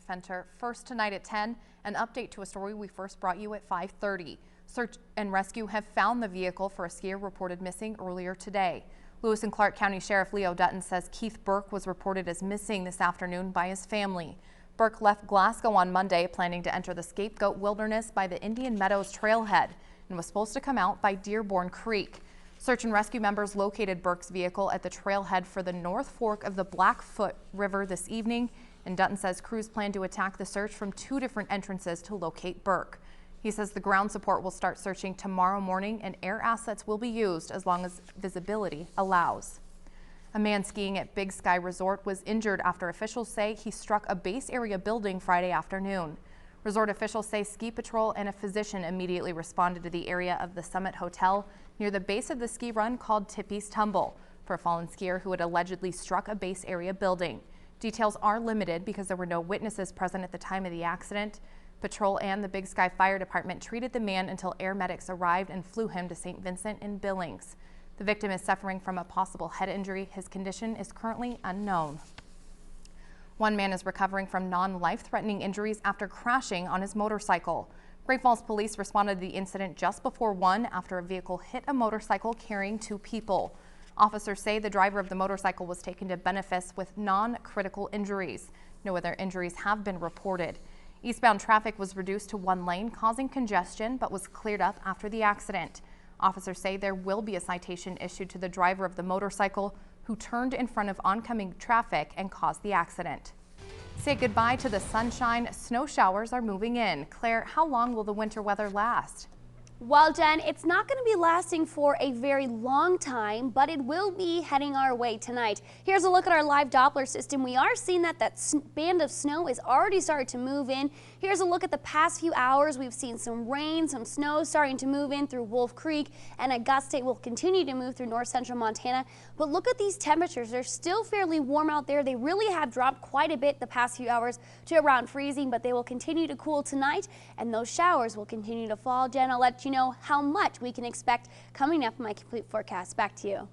Fenter. First tonight at 10, an update to a story we first brought you at 5:30. Search and rescue have found the vehicle for a skier reported missing earlier today. Lewis and Clark County Sheriff Leo Dutton says Keith Burke was reported as missing this afternoon by his family. Burke left Glasgow on Monday, planning to enter the Scapegoat Wilderness by the Indian Meadows trailhead, and was supposed to come out by Dearborn Creek. Search and rescue members located Burke's vehicle at the trailhead for the North Fork of the Blackfoot River this evening, and Dutton says crews plan to attack the search from 2 different entrances to locate Burke. He says the ground support will start searching tomorrow morning and air assets will be used as long as visibility allows. A man skiing at Big Sky Resort was injured after officials say he struck a base area building Friday afternoon. Resort officials say ski patrol and a physician immediately responded to the area of the Summit Hotel near the base of the ski run called Tippy's Tumble for a fallen skier who had allegedly struck a base area building. Details are limited because there were no witnesses present at the time of the accident. Patrol and the Big Sky Fire Department treated the man until air medics arrived and flew him to St. Vincent in Billings. The victim is suffering from a possible head injury. His condition is currently unknown. One man is recovering from non-life-threatening injuries after crashing on his motorcycle. Great Falls police responded to the incident just before 1 after a vehicle hit a motorcycle carrying 2 people. Officers say the driver of the motorcycle was taken to Benefice with non-critical injuries. No other injuries have been reported. Eastbound traffic was reduced to 1 lane, causing congestion, but was cleared up after the accident. Officers say there will be a citation issued to the driver of the motorcycle who turned in front of oncoming traffic and caused the accident. Say goodbye to the sunshine. Snow showers are moving in. Claire, how long will the winter weather last? Well, Jen, it's not going to be lasting for a very long time, but it will be heading our way tonight. Here's a look at our live Doppler system. We are seeing that band of snow is already starting to move in. Here's a look at the past few hours. We've seen some rain, some snow starting to move in through Wolf Creek, and a gust will continue to move through north central Montana. But look at these temperatures. They're still fairly warm out there. They really have dropped quite a bit the past few hours to around freezing, but they will continue to cool tonight, and those showers will continue to fall. Jen, I'll let you know how much we can expect coming up in my complete forecast. Back to you.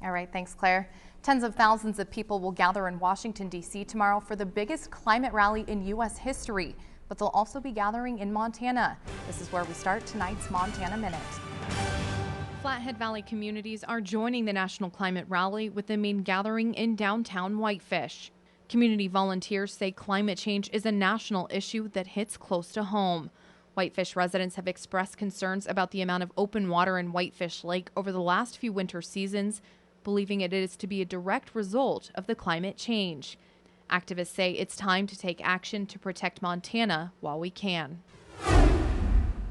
All right, thanks, Claire. Tens of thousands of people will gather in Washington, D.C. tomorrow for the biggest climate rally in U.S. history, but they'll also be gathering in Montana. This is where we start tonight's Montana Minute. Flathead Valley communities are joining the National Climate Rally with the main gathering in downtown Whitefish. Community volunteers say climate change is a national issue that hits close to home. Whitefish residents have expressed concerns about the amount of open water in Whitefish Lake over the last few winter seasons, believing it is to be a direct result of the climate change. Activists say it's time to take action to protect Montana while we can.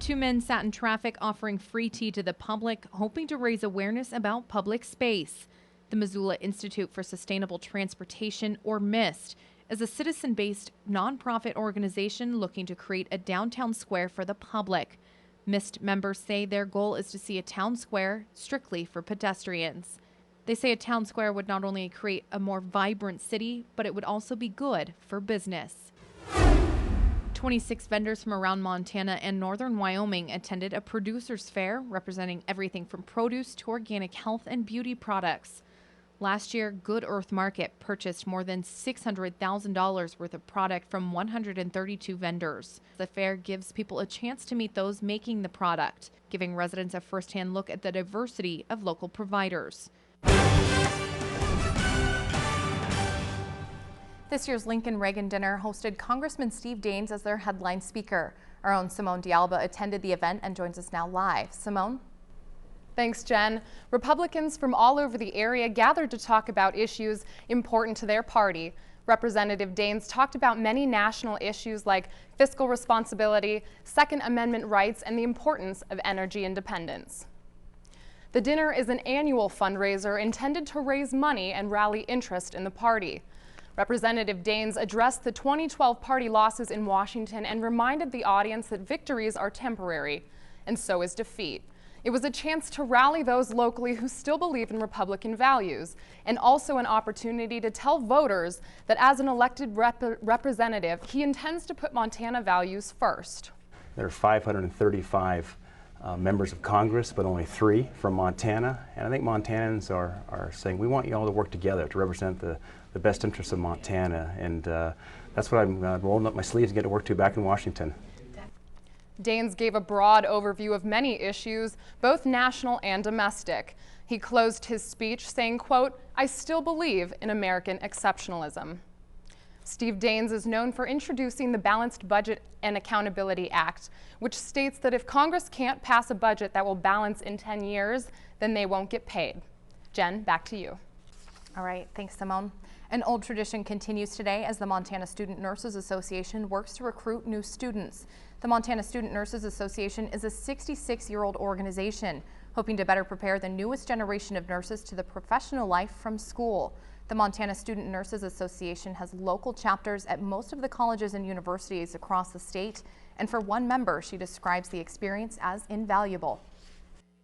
2 men sat in traffic offering free tea to the public, hoping to raise awareness about public space. The Missoula Institute for Sustainable Transportation, or MIST, is a citizen-based nonprofit organization looking to create a downtown square for the public. MIST members say their goal is to see a town square strictly for pedestrians. They say a town square would not only create a more vibrant city, but it would also be good for business. 26 vendors from around Montana and northern Wyoming attended a producers fair representing everything from produce to organic health and beauty products. Last year, Good Earth Market purchased more than $600,000 worth of product from 132 vendors. The fair gives people a chance to meet those making the product, giving residents a first-hand look at the diversity of local providers. This year's Lincoln-Reagan Dinner hosted Congressman Steve Daines as their headline speaker. Our own Simone D'Alba attended the event and joins us now live. Simone? Thanks, Jen. Republicans from all over the area gathered to talk about issues important to their party. Representative Daines talked about many national issues like fiscal responsibility, Second Amendment rights, and the importance of energy independence. The dinner is an annual fundraiser intended to raise money and rally interest in the party. Representative Daines addressed the 2012 party losses in Washington and reminded the audience that victories are temporary, and so is defeat. It was a chance to rally those locally who still believe in Republican values, and also an opportunity to tell voters that as an elected representative, he intends to put Montana values first. There are 535 members of Congress, but only 3 from Montana. And I think Montanans are saying, we want you all to work together to represent the best interests of Montana. And that's what I'm rolling up my sleeves to get to work to back in Washington. Daines gave a broad overview of many issues, both national and domestic. He closed his speech saying, quote, "I still believe in American exceptionalism." Steve Daines is known for introducing the Balanced Budget and Accountability Act, which states that if Congress can't pass a budget that will balance in 10 years, then they won't get paid. Jen, back to you. All right, thanks, Simone. An old tradition continues today as the Montana Student Nurses Association works to recruit new students. The Montana Student Nurses Association is a 66-year-old organization hoping to better prepare the newest generation of nurses to the professional life from school. The Montana Student Nurses Association has local chapters at most of the colleges and universities across the state, and for one member, she describes the experience as invaluable.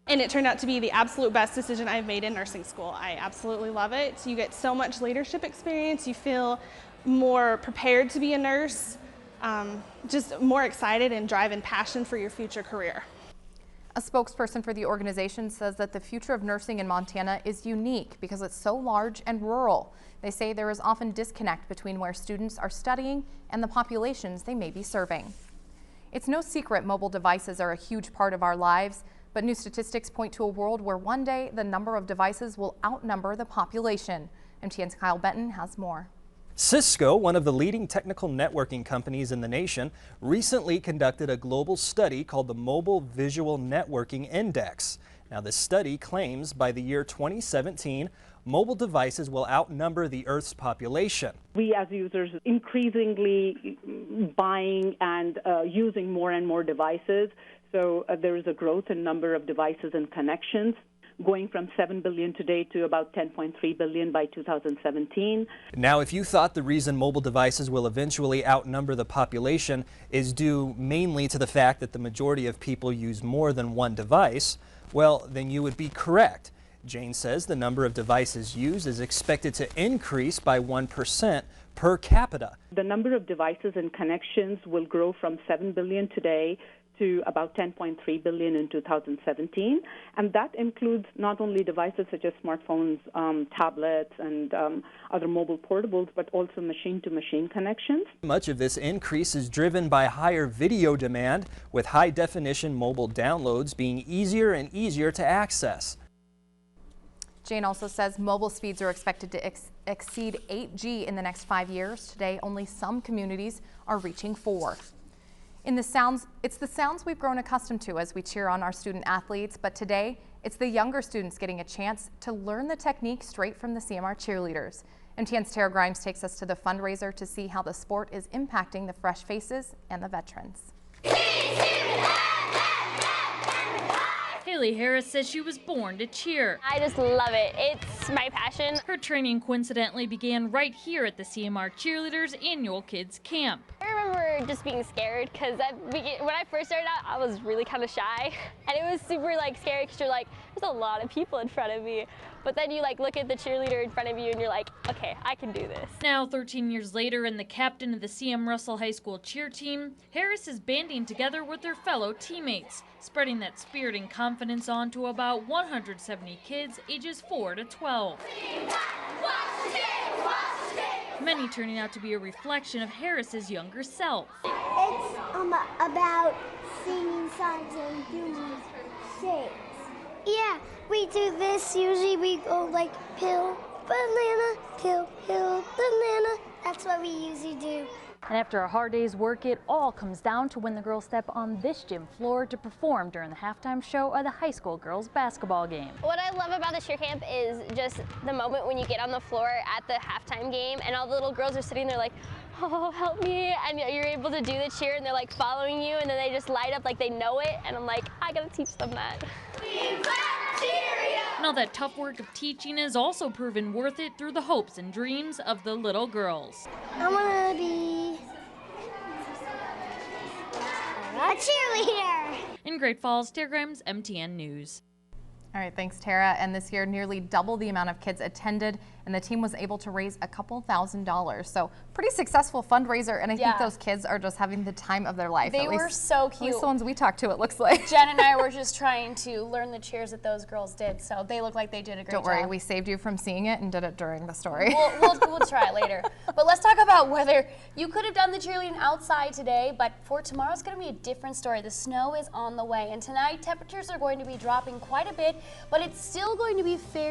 And it turned out to be the absolute best decision I've made in nursing school. I absolutely love it. You get so much leadership experience. You feel more prepared to be a nurse, just more excited and drive and passion for your future career. A spokesperson for the organization says that the future of nursing in Montana is unique because it's so large and rural. They say there is often disconnect between where students are studying and the populations they may be serving. It's no secret mobile devices are a huge part of our lives, but new statistics point to a world where one day the number of devices will outnumber the population. MTN's Kyle Benton has more. Cisco, one of the leading technical networking companies in the nation, recently conducted a global study called the Mobile Visual Networking Index. Now, this study claims by the year 2017, mobile devices will outnumber the Earth's population. We as users increasingly buying and using more and more devices. So there is a growth in number of devices and connections, going from 7 billion today to about 10.3 billion by 2017. Now, if you thought the reason mobile devices will eventually outnumber the population is due mainly to the fact that the majority of people use more than one device, well, then you would be correct. Jane says the number of devices used is expected to increase by 1% per capita. The number of devices and connections will grow from 7 billion today to about 10.3 billion in 2017, and that includes not only devices such as smartphones, tablets, and other mobile portables, but also machine-to-machine connections. Much of this increase is driven by higher video demand, with high-definition mobile downloads being easier and easier to access. Jane also says mobile speeds are expected to exceed 8G in the next 5 years. Today, only some communities are reaching 4. It's the sounds we've grown accustomed to as we cheer on our student athletes, but today it's the younger students getting a chance to learn the technique straight from the CMR cheerleaders. MTN's Tara Grimes takes us to the fundraiser to see how the sport is impacting the fresh faces and the veterans. Haley Harris says she was born to cheer. I just love it. It's my passion. Her training coincidentally began right here at the CMR Cheerleaders Annual Kids Camp. I remember just being scared because when I first started out, I was really kind of shy. And it was super scary because you're like, there's a lot of people in front of me. But then you look at the cheerleader in front of you and you're like, okay, I can do this. Now, 13 years later and the captain of the CM Russell High School cheer team, Harris is banding together with their fellow teammates, spreading that spirit and confidence on to about 170 kids ages 4 to 12. Many turning out to be a reflection of Harris's younger self. It's about singing songs and doing things. Yeah, we do this. Usually we go pill, banana, pill, banana. That's what we usually do. And after a hard day's work, it all comes down to when the girls step on this gym floor to perform during the halftime show of the high school girls basketball game. What I love about the cheer camp is just the moment when you get on the floor at the halftime game and all the little girls are sitting there like, oh, help me, and you're able to do the cheer and they're following you and then they just light up like they know it, and I'm like, I gotta teach them that. And all that tough work of teaching is also proven worth it through the hopes and dreams of the little girls. I wanna be a cheerleader. In Great Falls, Tara Grimes, MTN News. All right, thanks, Tara. And this year, nearly double the amount of kids attended and the team was able to raise a couple $1,000s. So pretty successful fundraiser, and I think those kids are just having the time of their life. They were so cute. At least the ones we talked to, it looks like. Jen and I were just trying to learn the cheers that those girls did, so they look like they did a great job. Don't worry, we saved you from seeing it and did it during the story. We'll try it later. But let's talk about weather. You could have done the cheerleading outside today, but for tomorrow it's going to be a different story. The snow is on the way, and tonight temperatures are going to be dropping quite a bit, but it's still going to be fairly